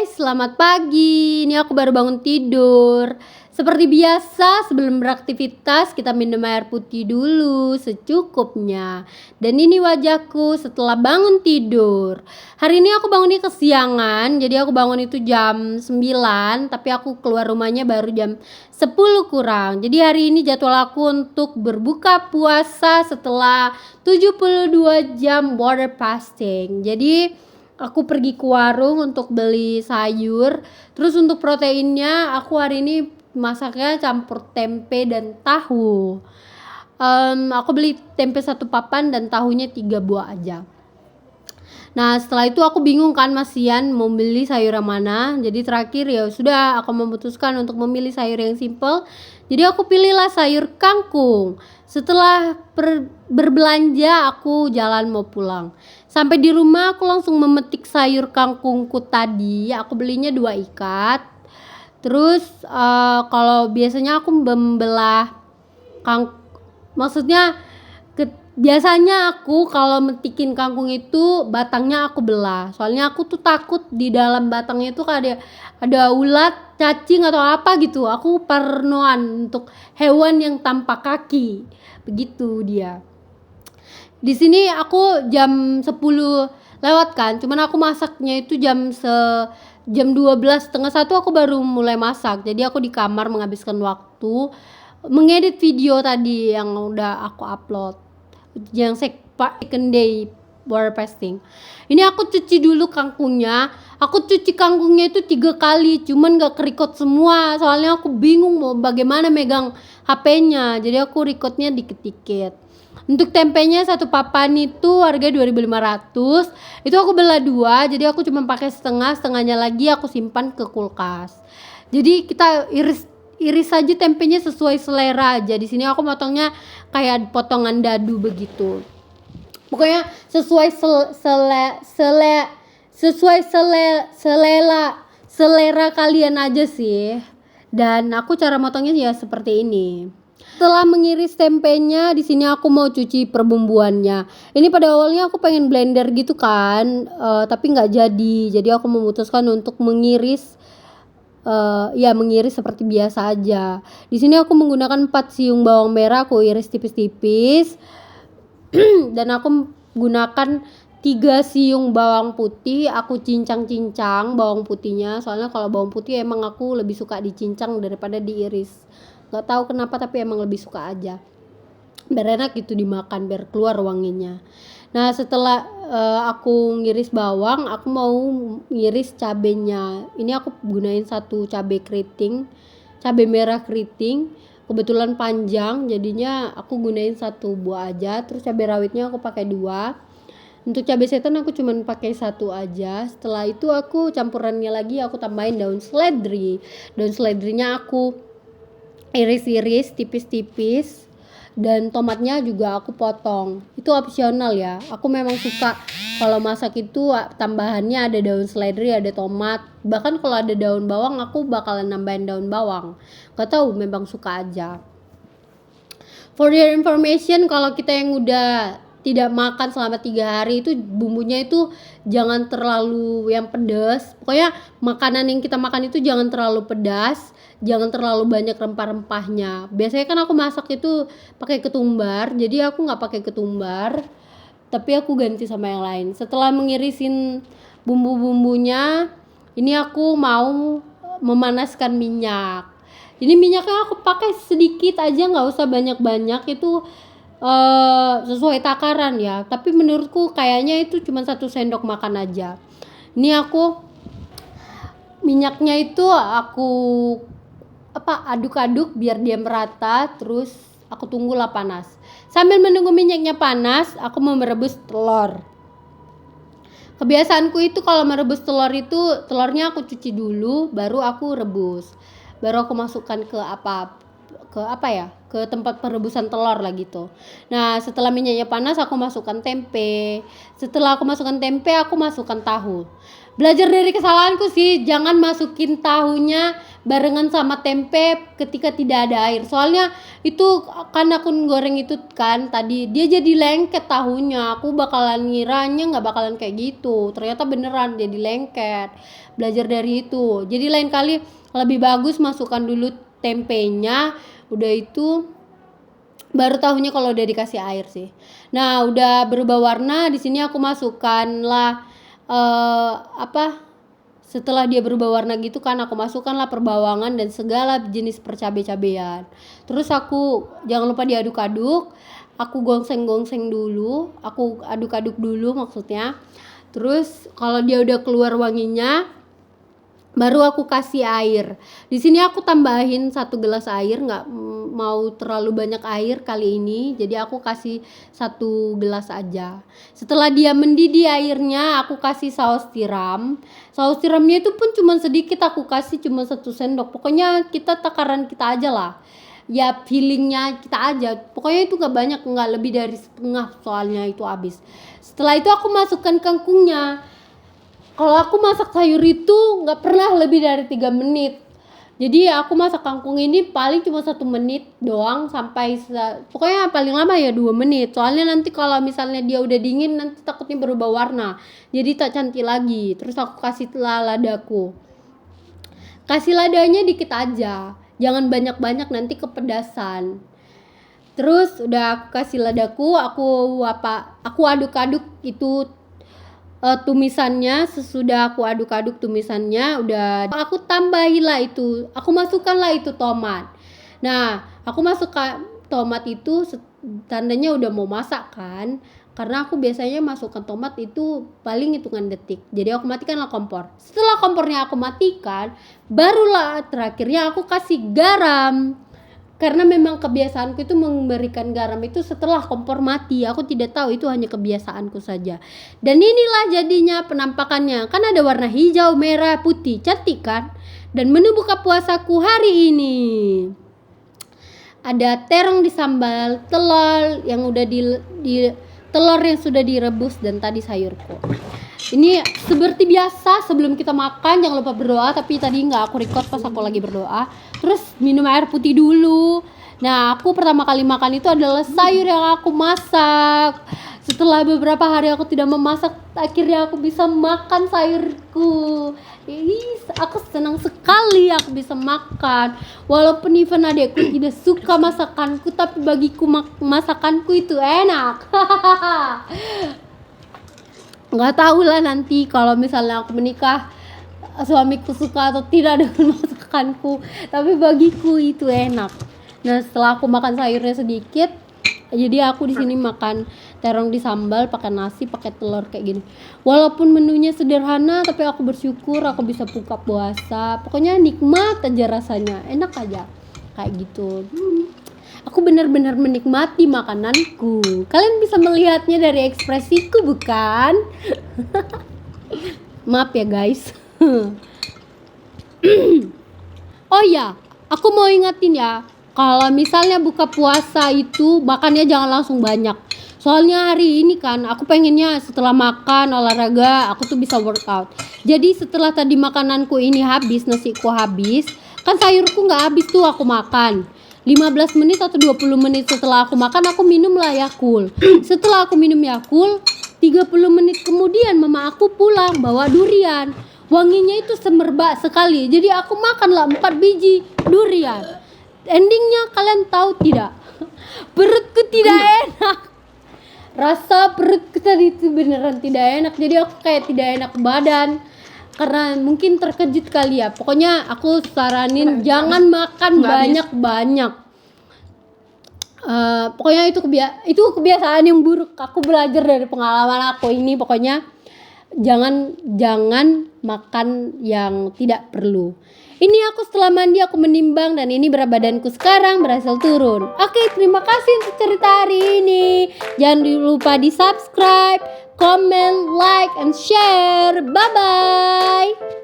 guys, selamat pagi. Ini aku baru bangun tidur. Seperti biasa, sebelum beraktivitas kita minum air putih dulu secukupnya. Dan ini wajahku setelah bangun tidur. Hari ini aku bangunnya kesiangan, jadi aku bangun itu jam 9, tapi aku keluar rumahnya baru jam 10 kurang. Jadi hari ini jadwal aku untuk berbuka puasa setelah 72 jam water fasting. Jadi aku pergi ke warung untuk beli sayur. Terus untuk proteinnya aku hari ini masaknya campur tempe dan tahu. Aku beli tempe 1 papan dan tahunya 3 buah aja. Nah setelah itu aku bingung kan masian mau beli sayur yang mana. Jadi terakhir ya sudah aku memutuskan untuk memilih sayur yang simple. Jadi aku pilihlah sayur kangkung. Setelah berbelanja aku jalan mau pulang. Sampai di rumah aku langsung memetik sayur kangkungku tadi. Aku belinya 2 ikat. Terus kalau biasanya aku membelah maksudnya biasanya aku kalau metikin kangkung itu batangnya aku belah. Soalnya aku tuh takut di dalam batangnya itu ada ulat, cacing atau apa gitu. Aku parnoan untuk hewan yang tanpa kaki. Begitu dia. Di sini aku jam 10 lewat kan. Cuman aku masaknya itu jam 12 setengah 1 aku baru mulai masak. Jadi aku di kamar menghabiskan waktu mengedit video tadi yang udah aku upload. Yang second day water fasting. Ini aku cuci dulu kangkungnya. Aku cuci kangkungnya itu 3 kali, cuman gak kerekod semua. Soalnya aku bingung mau bagaimana megang HP-nya. Jadi aku recordnya dikit-dikit. Untuk tempenya 1 papan itu harga 2.500. Itu aku belah 2, jadi aku cuma pakai setengahnya lagi aku simpan ke kulkas. Jadi kita iris saja tempenya sesuai selera aja. Di sini aku motongnya kayak potongan dadu begitu. Pokoknya sesuai selera kalian aja sih. Dan aku cara motongnya ya seperti ini. Setelah mengiris tempenya, di sini aku mau cuci perbumbuannya. Ini pada awalnya aku pengen blender gitu kan, tapi nggak jadi. Jadi aku memutuskan untuk mengiris. Mengiris seperti biasa aja. Di sini aku menggunakan 4 siung bawang merah, aku iris tipis-tipis. Dan aku gunakan 3 siung bawang putih, aku cincang-cincang bawang putihnya. Soalnya kalau bawang putih emang aku lebih suka dicincang daripada diiris. Gak tahu kenapa tapi emang lebih suka aja. Biar enak gitu dimakan, biar keluar wanginya. Nah setelah aku ngiris bawang, aku mau ngiris cabenya. Ini aku gunain 1 cabai keriting, cabai merah keriting. Kebetulan panjang, jadinya aku gunain 1 buah aja. Terus cabai rawitnya aku pakai 2. Untuk cabai setan aku cuman pakai 1 aja. Setelah itu aku campurannya lagi, aku tambahin daun seledri. Daun seledrinya aku iris-iris tipis-tipis. Dan tomatnya juga aku potong. Itu opsional ya. Aku memang suka kalau masak itu tambahannya ada daun seledri, ada tomat. Bahkan kalau ada daun bawang aku bakalan nambahin daun bawang. Gak tahu, memang suka aja. For your information, kalau kita yang udah tidak makan selama 3 hari itu bumbunya itu jangan terlalu yang pedas. Pokoknya makanan yang kita makan itu jangan terlalu pedas, jangan terlalu banyak rempah-rempahnya. Biasanya kan aku masak itu pakai ketumbar, jadi aku nggak pakai ketumbar, tapi aku ganti sama yang lain. Setelah mengirisin bumbu-bumbunya, ini aku mau memanaskan minyak. Ini minyaknya aku pakai sedikit aja, nggak usah banyak-banyak. Itu sesuai takaran ya, tapi menurutku kayaknya itu cuma 1 sendok makan aja. Ini aku minyaknya itu aku aduk-aduk biar dia merata. Terus aku tunggulah panas. Sambil menunggu minyaknya panas, aku mau merebus telur. Kebiasaanku itu kalau merebus telur itu telurnya aku cuci dulu baru aku rebus. Baru aku masukkan ke tempat perebusan telur lah gitu. Nah setelah minyaknya panas aku masukkan tempe. Setelah aku masukkan tempe aku masukkan tahu. Belajar dari kesalahanku sih, jangan masukin tahunya barengan sama tempe ketika tidak ada air. Soalnya itu kan aku goreng itu kan tadi dia jadi lengket tahunya. Aku bakalan ngiranya nggak bakalan kayak gitu. Ternyata beneran jadi lengket. Belajar dari itu. Jadi lain kali lebih bagus masukkan dulu tempenya. Udah itu baru tahunya kalau udah dikasih air sih. Nah, udah berubah warna, di sini aku masukkan lah setelah dia berubah warna gitu kan, aku masukkanlah perbawangan dan segala jenis percabe-cabean. Terus aku jangan lupa diaduk-aduk, aku gongseng-gongseng dulu, aku aduk-aduk dulu maksudnya. Terus kalau dia udah keluar wanginya, baru aku kasih air. Di sini aku tambahin 1 gelas air, nggak mau terlalu banyak air kali ini, jadi aku kasih 1 gelas aja. Setelah dia mendidih airnya, aku kasih saus tiram. Saus tiramnya itu pun cuma sedikit, aku kasih cuma 1 sendok. Pokoknya kita takaran kita aja lah. Ya feelingnya kita aja. Pokoknya itu nggak banyak, nggak lebih dari setengah soalnya itu habis. Setelah itu aku masukkan kangkungnya. Kalau aku masak sayur itu nggak pernah lebih dari 3 menit. Jadi aku masak kangkung ini paling cuma 1 menit doang sampai pokoknya paling lama ya 2 menit. Soalnya nanti kalau misalnya dia udah dingin nanti takutnya berubah warna. Jadi tak cantik lagi. Terus aku kasih ladaku. Kasih ladanya dikit aja. Jangan banyak-banyak nanti kepedasan. Terus udah aku kasih ladaku, aku aduk-aduk itu tumisannya. Sesudah aku aduk-aduk tumisannya, udah aku tambahilah itu, aku masukkanlah itu tomat. Nah, aku masukkan tomat itu tandanya udah mau masak kan, karena aku biasanya masukkan tomat itu paling hitungan detik. Jadi aku matikanlah kompor. Setelah kompornya aku matikan, barulah terakhirnya aku kasih garam. Karena memang kebiasaanku itu memberikan garam itu setelah kompor mati. Aku tidak tahu, itu hanya kebiasaanku saja. Dan inilah jadinya penampakannya. Kan ada warna hijau, merah, putih. Cantik kan? Dan menu buka puasaku hari ini ada terong di sambal, telur yang udah telur yang sudah direbus, dan tadi sayurku. Ini seperti biasa sebelum kita makan jangan lupa berdoa, tapi tadi nggak aku record pas aku lagi berdoa. Terus minum air putih dulu. Nah, aku pertama kali makan itu adalah sayur yang aku masak. Setelah beberapa hari aku tidak memasak, akhirnya aku bisa makan sayurku. Aku senang sekali aku bisa makan. Walaupun even adekku tidak suka masakanku, tapi bagiku masakanku itu enak. Nggak tahu lah nanti kalau misalnya aku menikah suamiku suka atau tidak dengan masakanku, tapi bagiku itu enak. Nah, setelah aku makan sayurnya sedikit, jadi aku di sini makan terong di sambal pakai nasi, pakai telur kayak gini. Walaupun menunya sederhana, tapi aku bersyukur aku bisa buka puasa. Pokoknya nikmat aja rasanya, enak aja kayak gitu. Aku benar-benar menikmati makananku. Kalian bisa melihatnya dari ekspresiku, bukan? Maaf ya guys. Oh ya, aku mau ingetin ya, kalau misalnya buka puasa itu makannya jangan langsung banyak. Soalnya hari ini kan aku pengennya setelah makan olahraga aku tuh bisa workout. Jadi setelah tadi makananku ini habis, nasiku habis, kan sayurku nggak habis tuh aku makan. 15 menit atau 20 menit setelah aku makan, aku minumlah Yakult. Setelah aku minum Yakult, 30 menit kemudian mama aku pulang bawa durian. Wanginya itu semerbak sekali. Jadi aku makanlah 4 biji durian. Endingnya kalian tahu tidak? Perutku tidak enak. Rasa perutku tadi itu beneran tidak enak. Jadi aku kayak tidak enak badan. Karena mungkin terkejut kali ya. Pokoknya aku saranin jangan makan banyak-banyak. Pokoknya itu kebiasaan yang buruk. Aku belajar dari pengalaman aku ini. Pokoknya jangan makan yang tidak perlu. Ini aku setelah mandi aku menimbang dan ini berat badanku sekarang berhasil turun. Oke, terima kasih untuk cerita hari ini. Jangan lupa di subscribe, comment, like, and share. Bye bye.